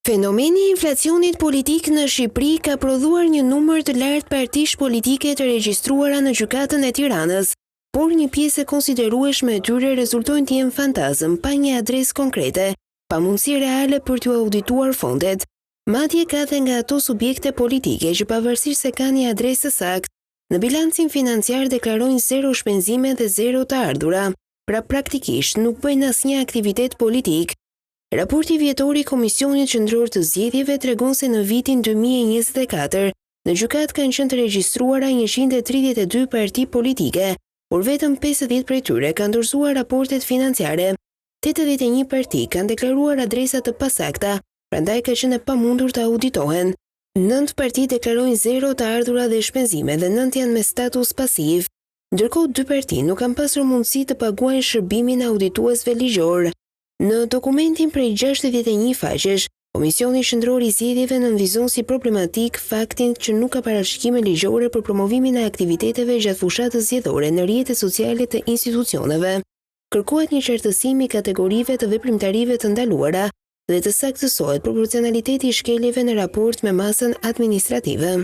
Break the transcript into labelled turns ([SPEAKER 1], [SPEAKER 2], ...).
[SPEAKER 1] Fenomeni i inflacionit politik në Shqipëri ka prodhuar një numër të lartë partish politike të regjistruara në gjykatën e Tiranës, por një pjesë e konsiderueshme e tyre rezultojnë të jenë fantazëm pa një adresë konkrete, pa mundësi reale për t'u audituar fondet. Madje ka dhe nga ato subjekte politike që pavarësisht se kanë një adresë saktë, në bilancin financiar deklarojnë zero shpenzime dhe zero të ardhura, pra praktikisht nuk bëjnë asnjë aktivitet politik. Raporti vjetor i Komisionit Qendror të Zgjedhjeve tregon se në vitin 2024 në gjykatë kanë qenë të regjistruara 132 parti politike, por vetëm 50 prej tyre kanë dorëzuar raportet financiare. 81 parti kanë deklaruar adresa të pasakta, prandaj ka qenë e pamundur të auditohen. 9 parti deklarojnë zero të ardhura dhe shpenzime dhe 9 janë me status pasiv. Ndërkohë 2 parti nuk kanë pasur mundësi të paguajnë shërbimin e audituesve ligjor. Në dokumentin prej 61 faqesh, Komisioni Qendror i Zgjedhjeve nënvizon si problematik faktin që nuk ka parashikime ligjore për promovimin e aktiviteteve gjatë fushatës zgjedhore në rrjetet sociale të institucioneve. Kërkohet një qartësim i kategorive të veprimtarive të ndaluara dhe të saktësohet proporcionaliteti i shkeljeve në raport me masën administrative.